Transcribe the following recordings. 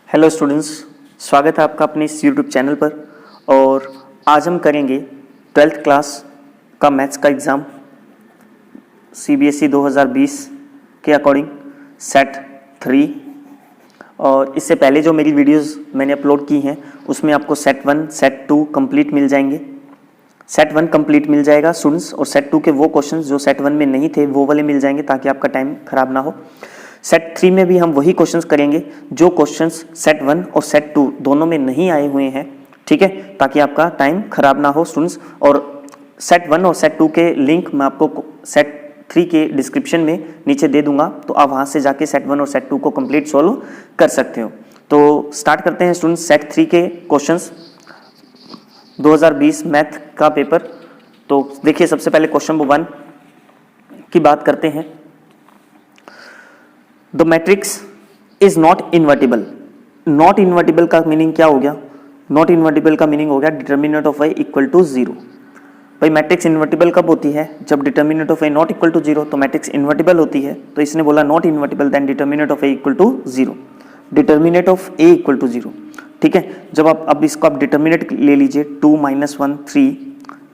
Hello students, स्वागत है आपका अपने इस यूट्यूब चैनल पर। और आज हम करेंगे 12th क्लास का मैथ्स का एग्ज़ाम CBSE 2020 के अकॉर्डिंग सेट 3। और इससे पहले जो मेरी वीडियोस मैंने अपलोड की हैं उसमें आपको सेट 1 सेट 2 कंप्लीट मिल जाएंगे। सेट 1 कंप्लीट मिल जाएगा स्टूडेंट्स, और सेट 2 के वो क्वेश्चंस जो सेट 1 में नहीं थे वो वाले मिल जाएंगे ताकि आपका टाइम खराब ना हो। सेट 3 में भी हम वही क्वेश्चंस करेंगे जो क्वेश्चंस सेट 1 और सेट 2 दोनों में नहीं आए हुए हैं, ठीक है, ताकि आपका टाइम खराब ना हो स्टूडेंट्स। और सेट 1 और सेट 2 के लिंक मैं आपको सेट 3 के डिस्क्रिप्शन में नीचे दे दूंगा, तो आप वहां से जाके सेट 1 और सेट 2 को कंप्लीट सॉल्व कर सकते हो। तो स्टार्ट करते हैं स्टूडेंट्स सेट 3 के क्वेश्चंस 2020 मैथ का पेपर। तो देखिए, सबसे पहले क्वेश्चन नंबर 1 की बात करते हैं। The matrix is not invertible. Not invertible का मीनिंग क्या हो गया? नॉट इन्वर्टिबल का मीनिंग हो गया determinant of y equal to 0। भाई मैट्रिक्स इन्वर्टिबल कब होती है? जब determinant of y not equal to 0, तो मैट्रिक्स इन्वर्टिबल होती है। तो इसने बोला not invertible then determinant of a equal to 0। Determinant of a equal to 0, ठीक है। जब आप अब इसको आप डिटर्मिनेंट ले लीजिए, 2 - 1 3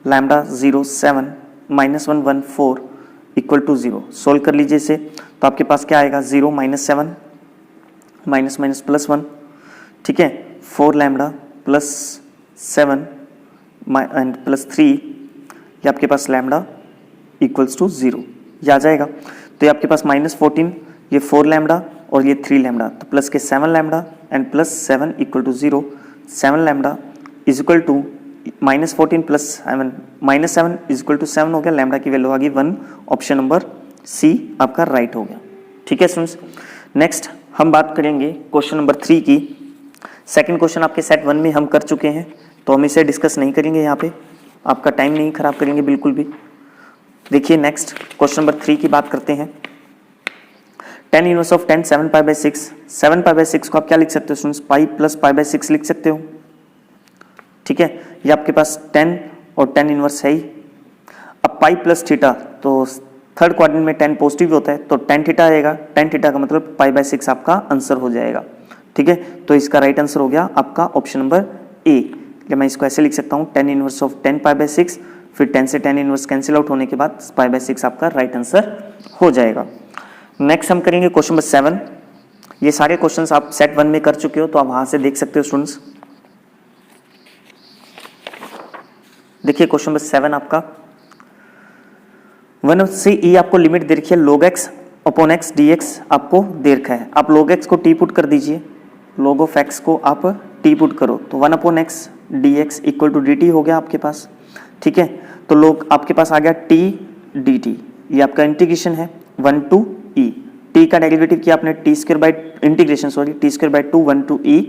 लैम्डा 0 7 -1 1 4 इक्वल टू 0। सोल्व कर लीजिए इसे, तो आपके पास क्या आएगा? 0 - 7 माइनस प्लस 1, ठीक है, 4 लैम्डा प्लस 7 एंड प्लस 3, ये आपके पास लैम्डा इक्वल्स टू 0, ये आ जाएगा। तो ये आपके पास -14, ये 4 लैम्डा और ये 3 लैम्डा, तो प्लस के 7 lambda and plus 7 equal to 0। 7 lambda is equal to -14 plus 7 -7 is equal to 7 हो गया। लैम्डा की वैल्यू आ गई 1। ऑप्शन नंबर सी आपका राइट हो गया, ठीक है स्टूडेंट्स। नेक्स्ट हम बात करेंगे क्वेश्चन नंबर 3 की। सेकंड क्वेश्चन आपके सेट 1 में हम कर चुके हैं, तो हम इसे डिस्कस नहीं करेंगे यहाँ पे, आपका टाइम नहीं खराब करेंगे बिल्कुल भी। देखिए नेक्स्ट क्वेश्चन नंबर 3 की बात करते हैं। tan inverse of 10 7 pi by 6। 7 pi by 6 को आप क्या लिख सकते हो students? Pi plus pi by 6 लिख सकते हो, ठीक है। ये आपके पास 10 और tan इनवर्स है ही। अब पाई प्लस थीटा, तो थर्ड क्वाड्रेंट में 10 पॉजिटिव होता है, तो tan थीटा आएगा। tan थीटा का मतलब पाई बाई 6 आपका आंसर हो जाएगा, ठीक है। तो इसका राइट आंसर हो गया आपका ऑप्शन नंबर ए। या मैं इसको ऐसे लिख सकता हूँ, tan inverse of 10 pi by 6, फिर 10 से tan इनवर्स कैंसिल आउट होने के बाद पाई बाई 6 आपका राइट आंसर हो जाएगा। नेक्स्ट हम करेंगे क्वेश्चन नंबर 7। ये सारे क्वेश्चंस आप सेट 1 में कर चुके हो, तो आप वहां से देख सकते हो स्टूडेंट्स। देखिए क्वेश्चन नंबर 7 आपका 1 से ई आपको लिमिट दे रखी है, log x upon x dx आपको दे रखा है। आप log x को टी पुट कर दीजिए, log ऑफ x को आप टी पुट करो, तो 1 upon x dx equal to dt हो गया आपके पास, ठीक है। तो log आपके पास आ गया t dt, ये आपका इंटीग्रेशन है 1 to e। t का डेरिवेटिव किया आपने t square by integration t square by 2 1 to e,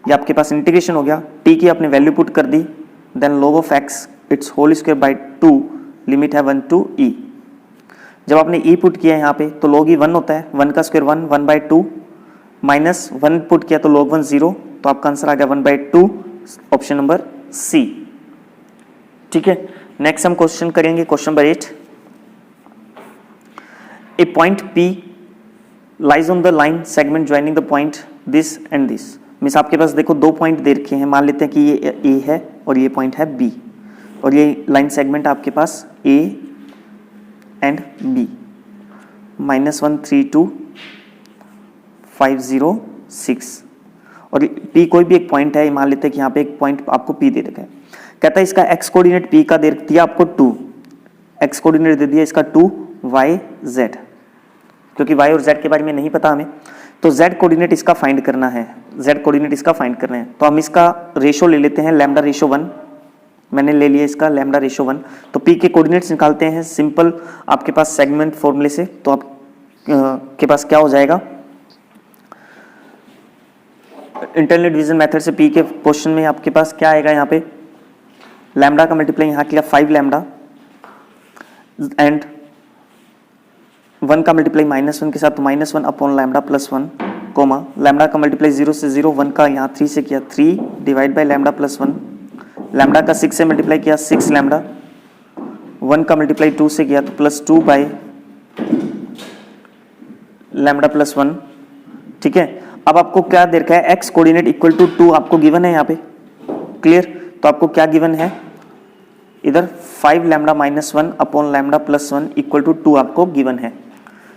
ये आपके पास इंटीग्रेशन हो गया। t की आपने वैल्यू पुट कर दी, then log of x it's whole square by 2, limit है 1 to e। जब आपने e पुट किया यहाँ पे, तो log e 1 होता है, 1 का स्क्वायर 1 1 बाई 2, माइनस 1 पुट किया तो log 1 0, तो आपका आंसर आ गया 1 बाई 2, ऑप्शन नंबर सी, ठीक है। नेक्स्ट हम क्वेश्चन करेंगे question number 8। A point P lies on the line segment joining the point this and this. Means आपके पास देखो दो पॉइंट दे रखे हैं, मान लेते हैं कि ये A है और ये पॉइंट है B, और ये लाइन सेगमेंट आपके पास A एंड B, -1 3 2 5 0 6, और P कोई भी एक पॉइंट है, मान लेते हैं कि यहाँ पे एक पॉइंट आपको P दे रखा है। कहता है इसका x कोऑर्डिनेट P का दे दिया आपको 2, x कोऑर्डिनेट दे दिया इसका 2 y z, क्योंकि y और z के बारे में नहीं पता हमें, तो z कोऑर्डिनेट इसका फाइंड करना है, z कोऑर्डिनेट इसका फाइंड करना है। तो हम इसका रेशो ले लेते हैं, लैम्डा रेशो 1, मैंने ले लिया इसका लैम्डा रेशो 1। तो p के कोऑर्डिनेट्स निकालते हैं सिंपल आपके पास सेगमेंट फॉर्मूले से, तो आप के पास क्या हो जाएगा? इंटरनल डिवीजन मेथड से p के क्वेश्चन में आपके पास क्या आएगा? यहाँ पे लैम्डा का मल्टीप्लाई यहाँ किया 5 लैम्डा एंड 1 का मल्टीप्लाई -1 के साथ, तो -1 upon lambda plus 1, comma lambda का मल्टीप्लाई 0 से 0, 1 का यहाँ 3 से किया 3 divide by lambda plus 1, lambda का 6 से मल्टीप्लाई किया 6 लैम्डा, 1 का मल्टीप्लाई 2 से किया तो प्लस 2 बाई लैम्डा प्लस 1, ठीक है। अब आपको क्या दे रखा है, x कोऑर्डिनेट इक्वल टू 2 आपको गिवन है यहाँ पे, क्लियर। तो आपको क्या गिवन है इधर 5 lambda minus 1 upon lambda plus 1 equal to 2 आपको गिवन है।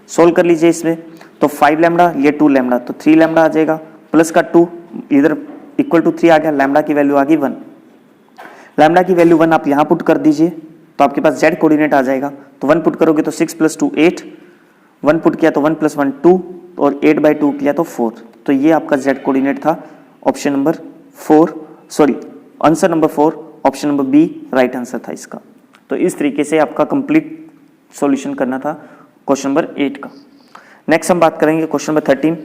सोल्व कर लीजिए इसमें, तो 5 लैम्डा ये 2 लैम्डा तो 3 लैम्डा आ जाएगा, प्लस का 2 इधर इक्वल टू 3 आ गया, लैम्डा की वैल्यू आ गई 1। लैम्डा की वैल्यू 1 आप यहाँ पुट कर दीजिए तो आपके पास z कोऑर्डिनेट आ जाएगा। तो 1 पुट करोगे तो 6 + 2 8, 1 पुट किया तो 1 + 1 2 और 8/2 किया तो 4। तो ये आपका z कोऑर्डिनेट था option number 4, sorry answer number 4, option number B right answer था इसका। तो इस तरीके से आपका कंप्लीट सॉल्यूशन करना था क्वेश्चन नंबर 8 का। नेक्स्ट हम बात करेंगे क्वेश्चन नंबर 13।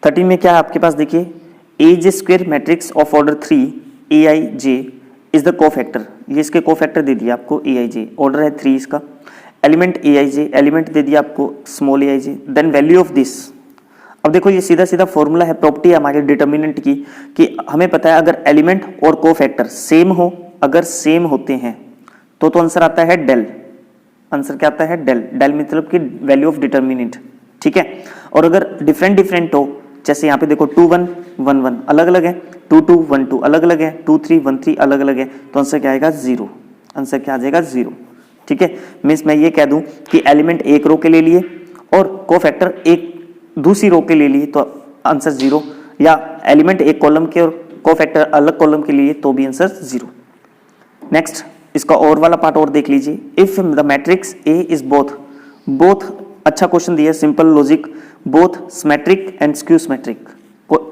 13 में क्या है आपके पास, देखिए AJ square matrix of order 3 AIJ is the cofactor, ये इसके कोफैक्टर दे दिया आपको AIJ, ऑर्डर है 3 इसका, एलिमेंट AIJ, एलिमेंट दे दिया आपको small AIJ, then value of this. अब देखो ये सीधा सीधा फॉर्मूला है, प्रॉपर्टी है हमारे डिटर्मिनेंट की, कि हमें पता है अगर एलिमेंट और कोफैक्टर सेम हो, अगर सेम होते हैं तो आंसर आता है डेल। आंसर क्या आता है, डेल। डेल मतलब कि वैल्यू ऑफ डिटर्मिनेंट, ठीक है। और अगर डिफरेंट डिफरेंट हो, जैसे यहाँ पे देखो 2 1 1 1 अलग अलग है, 2 2 1 2 अलग अलग है, 2 3 1 3 अलग अलग है, तो आंसर क्या आएगा 0। आंसर क्या आ जाएगा 0, ठीक है। मीन्स मैं ये कह दूं कि एलिमेंट एक रो के ले लिए और कोफैक्टर एक दूसरी रो के ले लिए तो आंसर 0, या एलिमेंट एक कॉलम के और कोफैक्टर अलग कॉलम के लिए तो भी आंसर 0। नेक्स्ट इसका और वाला पार्ट और देख लीजिए, if the matrix A is both अच्छा क्वेश्चन दिया, simple logic, both symmetric and skew symmetric.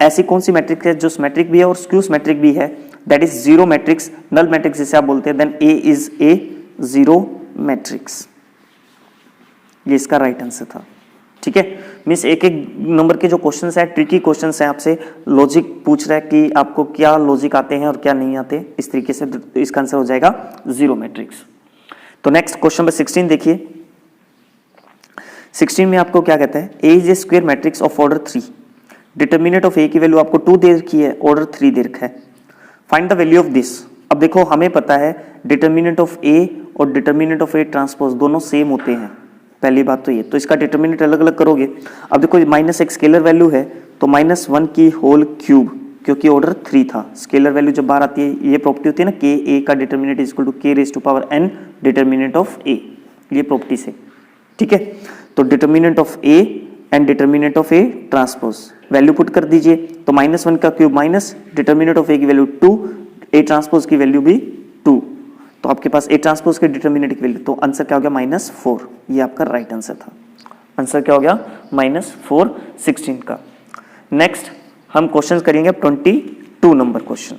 ऐसी कौन सी मैट्रिक्स है जो सिमेट्रिक भी है और स्क्यू सिमेट्रिक भी है, that is zero matrix, null matrix जिसे आप बोलते हैं, then A is a zero matrix. ये इसका राइट आंसर था, ठीक है। मीन्स एक एक नंबर के जो क्वेश्चंस है ट्रिकी क्वेश्चंस है, आपसे लॉजिक पूछ रहा है कि आपको क्या लॉजिक आते हैं और क्या नहीं आते, इस तरीके से इसका आंसर हो जाएगा जीरो मैट्रिक्स। तो नेक्स्ट क्वेश्चन नंबर 16 देखिए। 16 में आपको क्या कहता है, A is a square matrix of order 3, determinant of A की वैल्यू आपको 2 दे रखी है, ऑर्डर 3 दे रखा है, find the value of this. अब देखो हमें पता है डिटर्मिनेंट ऑफ ए और डिटर्मिनेंट ऑफ ए ट्रांसपोज दोनों सेम होते हैं, पहली बात तो ये, तो इसका डिटर्मिनेंट अलग अलग करोगे। अब देखो माइनस एक स्केलर वैल्यू है तो -1 की होल क्यूब, क्योंकि ऑर्डर 3 था, स्केलर वैल्यू जब बाहर आती है ये प्रॉपर्टी होती है ना, के ए का determinant is equal to k raise to power n determinant of A, ये प्रॉपर्टी से, ठीक है। तो determinant of A and determinant of A transpose value put कर दीजिए, तो -1 का cube minus determinant of A की वैल्यू 2, ए ट्रांसपोज की वैल्यू भी 2, तो आपके पास ए ट्रांसपोज के डिटर्मिनेंट की वैल्यू, तो आंसर क्या हो गया -4, ये आपका राइट आंसर था। आंसर क्या हो गया -4 16 का। नेक्स्ट हम क्वेश्चन करेंगे 22 नंबर क्वेश्चन।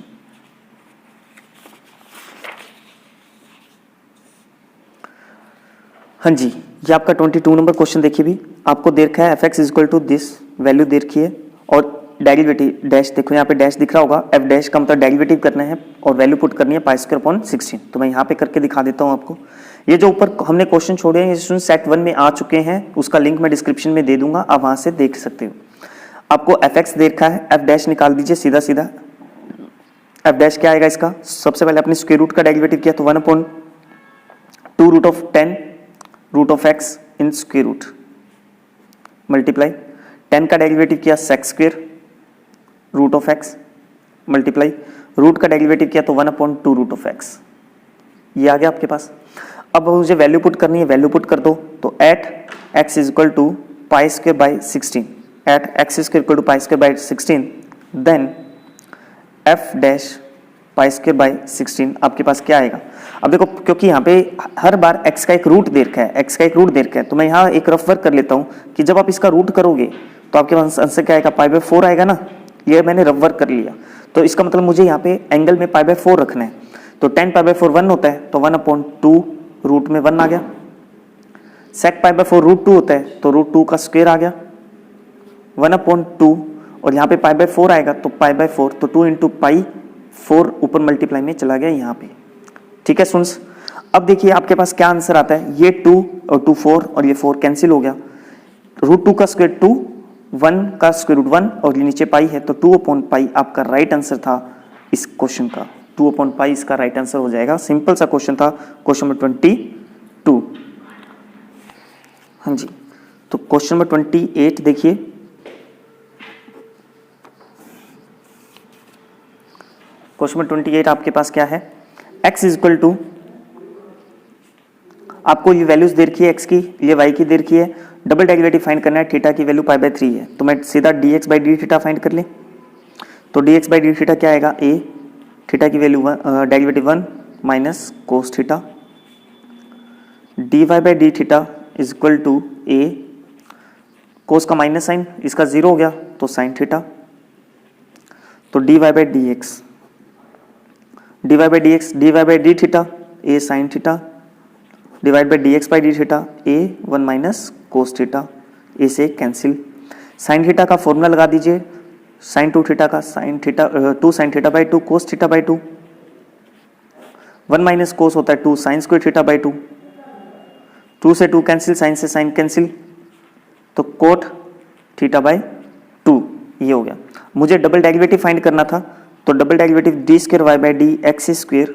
हाँ जी, ये आपका 22 नंबर क्वेश्चन देखिए, भी आपको दे रखा है fx is equal to this, value दे रखी है और डेरिवेटिव डैश, देखो यहाँ पे डैश दिख रहा होगा, f डैश का मतलब डेरिवेटिव करना है और वैल्यू पुट करनी है π²/16। तो मैं यहाँ पे करके दिखा देता हूँ आपको। ये जो ऊपर हमने क्वेश्चन छोड़े हैं ये सेट 1 में आ चुके हैं, उसका लिंक मैं डिस्क्रिप्शन में दे दूंगा, आप वहां से देख सकते हो। आपको fx दे रखा है, f डैश निकाल दीजिए सीधा सीधा। f डैश क्या आएगा इसका, सबसे पहले अपने स्क्वायर रूट का डेरिवेटिव किया तो 1/2 root of 10 root of x in square root multiply 10 का डेरिवेटिव किया sec square root of x multiply root का डेरिवेटिव किया तो 1/2 रूट ऑफ x, ये आ गया आपके पास। अब मुझे वैल्यू पुट करनी है, वैल्यू पुट कर दो, तो at x is equal to π²/16, at x is equal to π²/16, then f dash π²/16 आपके पास क्या आएगा। अब देखो क्योंकि यहाँ पे हर बार x का एक रूट दे रखा है, x का एक रूट दे रखा है, तो मैं यहाँ एक रफ वर्क कर लेता हूँ कि जब आप इसका रूट करोगे तो आपके पास आंसर क्या आएगा, π/4 आएगा ना, ये मैंने रफ वर्क कर लिया। तो इसका मतलब मुझे यहाँ पे एंगल में π/4 रखना है, तो 10 π/4 1 होता है, तो 1/2 रूट में 1 आ गया। सेक π/4 √2 होता है, तो √2 का स्क्वायर आ गया 1/2, और यहाँ पे π/4 आएगा तो π/4, तो 2 × π4 ऊपर मल्टीप्लाई में चला गया यहाँ पे, ठीक है स्टूडेंट्स। अब देखिए आपके पास क्या आंसर आता है, ये 2 और 2 4 और ये 4 कैंसिल हो गया, √2 का स्क्वायर 2, 1 का स्क्वायर रूट 1 और ये नीचे पाई है, तो 2/π आपका राइट आंसर था इस क्वेश्चन का, 2/π इसका राइट आंसर हो जाएगा। सिंपल सा क्वेश्चन था, क्वेश्चन नंबर 22। हाँ जी, तो क्वेश्चन नंबर 28 देखिए, क्वेश्चन नंबर 28 आपके पास क्या है, x इज इक्वल टू, आपको ये वैल्यूज दे रखी है x की, ये y की दे रखी है, डबल डेरिवेटिव फाइंड करना है, थीटा की वैल्यू पाई बाय 3 है, तो मैं सीधा dx by d theta find कर ले। तो dx बाई डी थीटा क्या आएगा, a, थीटा की value derivative 1 minus cos theta, dy by d theta is equal to a, cos का माइनस साइन, इसका 0 हो गया तो साइन थीटा, तो dy by D x, dy by d theta a sine theta, divide by dx by d theta a 1 minus cos theta, a से cancel. Sine theta का formula लगा दीजिए, साइन 2 थीटा का sine theta 2 sine theta by 2 cos theta by 2, 1 minus कोस होता है 2 sine square theta by 2, 2 से 2 cancel, sign से sign cancel, तो कोट थीटा बाई 2 ये हो गया। मुझे डबल डेरिवेटिव फाइंड करना था, तो double derivative D square Y by D x square,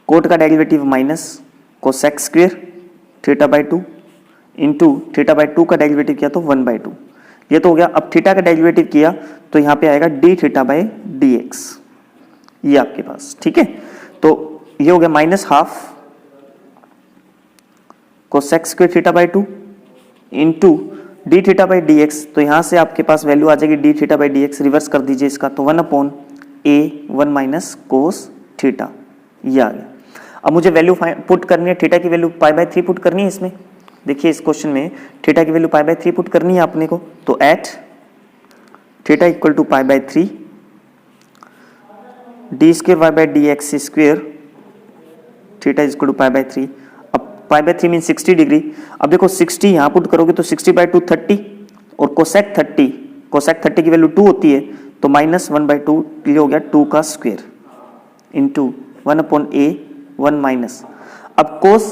cot का derivative minus cosec square theta by 2 into theta by 2 का डेरिवेटिव किया तो 1 बाई 2, ये तो हो गया। अब थीटा का डेरिवेटिव किया तो यहाँ पे आएगा D theta by D x, ये आपके पास, ठीक है। तो ये हो गया minus half cosec square theta by 2 into D theta by D x, तो यहाँ से आपके पास वैल्यू आ जाएगी D theta by D x, reverse कर दीजिए इसका, तो 1 अपॉन ए 1 माइनस कोस थीटा, ये आ गया। अब मुझे वैल्यू पुट करनी है, थीटा की वैल्यू पाई बाय 3 पुट करनी है इसमें। देखिए इस क्वेश्चन में थीटा की वैल्यू पाई बाय 3 पुट करनी है अपने को, तो at theta equal to pi by 3 d square y by d x square theta is equal to pi by 3। अब पाई बाय 3 मीन 60 डिग्री। अब देखो 60 यहाँ पुट करोगे तो 60 बाय 2 30, और कोसेक 30 की वैल्यू 2 होती है, तो माइनस 1 बाय 2, ये हो गया 2 का स्क्वायर इंटू 1 अपॉन ए 1 माइनस। अब कोस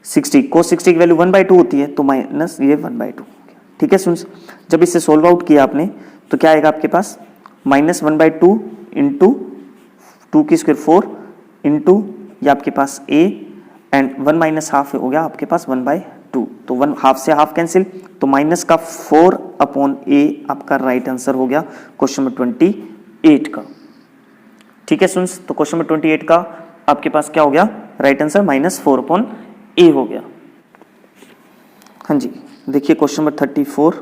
60 की वैल्यू 1 बाई 2 होती है, तो माइनस ये 1 बाई 2, ठीक है। सुन, जब इसे सोल्व आउट किया आपने तो क्या आएगा आपके पास, माइनस 1 बाई 2 इंटू 2 की स्क्वायर 4 इंटू ये आपके पास a एंड 1 माइनस हाफ हो गया आपके पास 1 बाई 2, तो 1 हाफ से हाफ कैंसिल, तो माइनस का 4 अपॉन a आपका राइट आंसर हो गया क्वेश्चन नंबर 28 का, ठीक है। सुन, तो क्वेश्चन नंबर 28 का आपके पास क्या हो गया, राइट आंसर माइनस 4 अपॉन ए हो गया। हाँ जी, देखिए क्वेश्चन नंबर 34,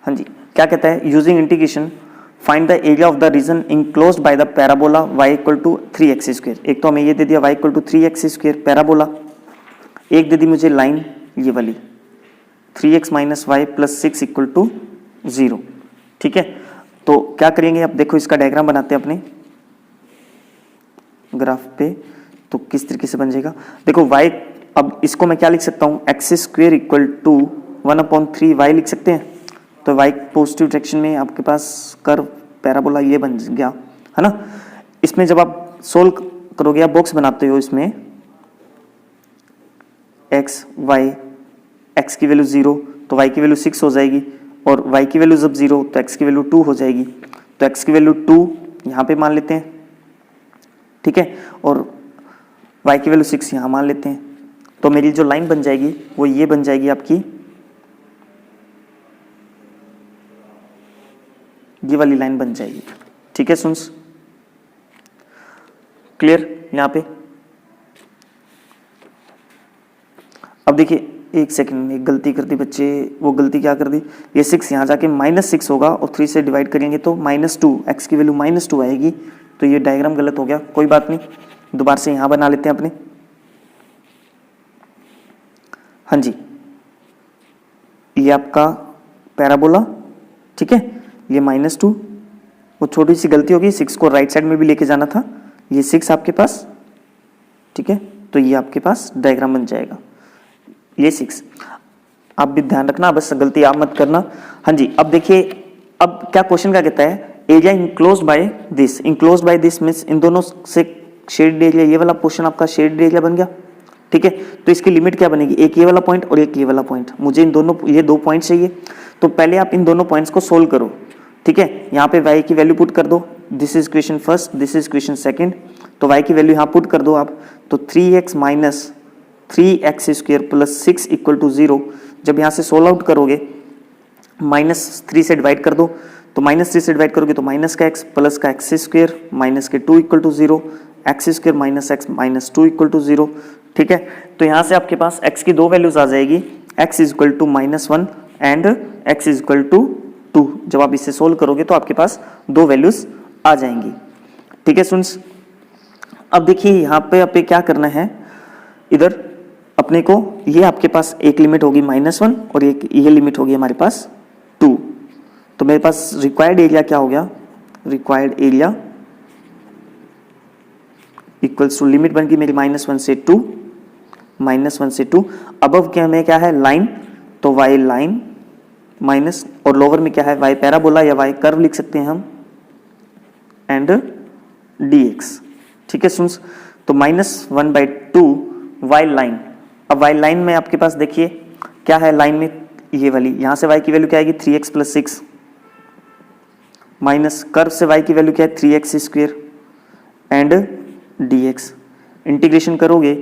हाँ जी, क्या कहता है, using integration find the area of the region enclosed by the parabola y equal to 3x square. एक तो हमें ये दे दिया y equal to 3x square parabola, एक दे दी मुझे लाइन ये वाली 3x minus y plus 6 equal to 0, ठीक है। तो क्या करेंगे, अब देखो इसका डायग्राम बनाते हैं अपने ग्राफ पे, तो किस तरीके से बन जाएगा। देखो y, अब इसको मैं क्या लिख सकता हूँ, x square equal to 1/3 y लिख सकते हैं, तो y पॉजिटिव डायरेक्शन में आपके पास कर्व पैराबोला ये बन गया, है ना। इसमें जब आप सोल्व करोगे या बॉक्स बनाते हो, इसमें x y, x की वैल्यू 0 तो y की वैल्यू 6 हो जाएगी, और y की वैल्यू जब 0 तो x की वैल्यू 2 हो जाएगी, तो x की वैल्यू 2 यहाँ पे मान लेते हैं, ठीक है, और y की वैल्यू 6 यहाँ मान लेते हैं। तो मेरी जो लाइन बन जाएगी वो ये बन जाएगी आपकी, ये वाली लाइन बन जाएगी, ठीक है। सुन, क्लियर यहाँ पे। अब देखिए एक सेकंड में एक गलती कर दी बच्चे, वो गलती क्या कर दी, ये 6 यहाँ जाके -6 होगा और 3 से डिवाइड करेंगे तो -2, x की वैल्यू -2 आएगी, तो ये डायग्राम गलत हो गया, कोई बात नहीं, दोबारा से यहाँ बना लेते हैं अपने। हाँ जी, ये आपका पैराबोला, ठीक है, ये -2, वो छोटी सी गलती होगी, 6 को राइट साइड में भी लेके जाना था, ये 6 आपके पास, ठीक है, तो ये आपके पास डायग्राम बन जाएगा, ये 6। आप भी ध्यान रखना, बस गलती आप मत करना। हाँ जी, अब देखिए, अब क्या क्वेश्चन क्या कहता है, area enclosed by this, enclosed by this means इन दोनों से शेडेड एरिया, ये वाला पोर्शन आपका शेडेड एरिया बन गया, ठीक है। तो इसकी लिमिट क्या बनेगी, एक ये वाला पॉइंट और एक ये वाला पॉइंट, मुझे इन दोनों, ये 2 पॉइंट चाहिए, तो पहले आप इन दोनों पॉइंट्स को सोल्व करो, ठीक है। यहाँ पे y की वैल्यू पुट कर दो, this is equation first, this is equation second, तो y की वैल्यू यहाँ पुट कर दो आप, तो 3x minus 3x² plus 6 equal to 0। जब यहाँ से सोल्व आउट करोगे -3 से डिवाइड कर दो, तो -3 से डिवाइड करोगे तो माइनस का x प्लस का x² माइनस के 2 equal to 0, x² minus x minus 2 equal to 0। ठीक है, तो यहाँ से आपके पास x की दो वैल्यूज आ जाएगी, x equal to -1 and x equal to 2। जब आप इसे सोल्व करोगे तो आपके पास दो वैल्यूज आ जाएंगी। ठीक है स्टूडेंट्स, अब देखिए यहाँ पे क्या करना है, इधर अपने को ये आपके पास एक लिमिट होगी -1 और एक ये लिमिट होगी हमारे पास 2। तो मेरे पास रिक्वायर्ड एरिया क्या हो गया, required area equals to limit बन गई मेरी -1 से 2, -1 से 2। अबव क्या में क्या है लाइन, तो y लाइन माइनस, और लोअर में क्या है y पैराबोला या y कर्व लिख सकते हैं हम, एंड dx। ठीक है स्टूडेंट्स, तो -1/2 y लाइन। अब y लाइन में आपके पास देखिए क्या है, लाइन में ये वाली, यहां से y की वैल्यू क्या आएगी 3x प्लस 6 माइनस कर्व से y की वैल्यू क्या है 3x² एंड dx। इंटीग्रेशन करोगे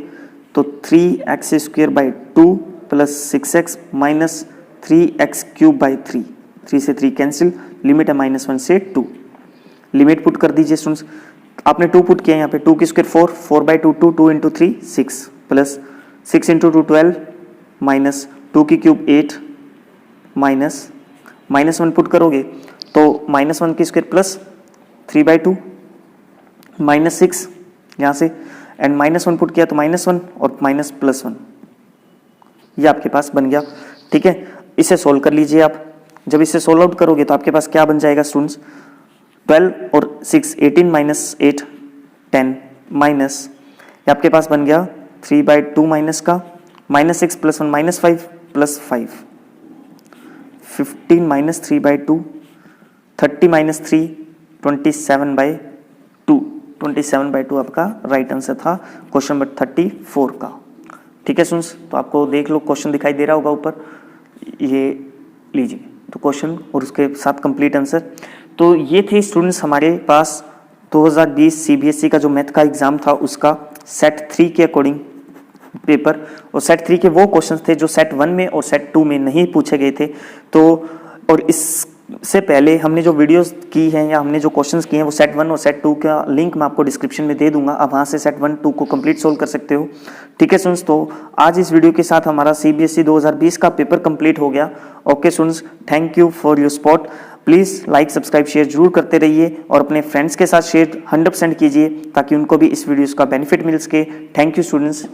तो 3x²/2 plus 6x minus 3x³ 3 से 3 कैंसिल, लिमिट है -1 से 2। लिमिट पुट कर दीजिए स्टूडेंट्स, आपने 2 पुट किया यहाँ पे, 2 की square 4, 4/2 2, 2 into 3 6 plus 6 into 2 12 minus 2 की क्यूब 8 माइनस -1 पुट करोगे तो -1 की स्क्वायर प्लस 3/2 -6 यहाँ से, एंड -1 पुट किया तो -1 और माइनस +1, ये आपके पास बन गया। ठीक है, इसे सोल्व कर लीजिए आप। जब इसे सोल्व आउट करोगे तो आपके पास क्या बन जाएगा स्टूडेंट्स, 12 और 6 18 माइनस 8 10 माइनस, ये आपके पास बन गया 3/2 माइनस का -6 +1 -5 प्लस 5 15 माइनस 3/2 30 माइनस 3 27/2 27/2 आपका राइट आंसर था क्वेश्चन नंबर 34 का। ठीक है स्टूडेंट्स, तो आपको देख लो क्वेश्चन दिखाई दे रहा होगा ऊपर, ये लीजिए तो क्वेश्चन और उसके साथ कंप्लीट आंसर। तो ये थे स्टूडेंट्स हमारे पास 2020 सीबीएसई का जो मैथ का एग्जाम था उसका सेट 3 के अकॉर्डिंग पेपर, और सेट 3 के वो क्वेश्चंस थे जो सेट 1 में और सेट 2 में नहीं पूछे गए थे। तो और इससे पहले हमने जो वीडियोस की हैं या हमने जो क्वेश्चंस किए हैं वो सेट 1 और सेट 2 का लिंक मैं आपको डिस्क्रिप्शन में दे दूंगा, आप वहाँ से सेट 1 2 को कंप्लीट सोल्व कर सकते हो। ठीक है स्टूडेंट्स, तो आज इस वीडियो के साथ हमारा सीबीएसई 2020 का पेपर कंप्लीट हो गया। Okay students, thank you for your support. Please like subscribe share जरूर करते रहिए और अपने फ्रेंड्स के साथ शेयर 100% कीजिए ताकि उनको भी इस वीडियोस का बेनिफिट मिल सके। Thank you students.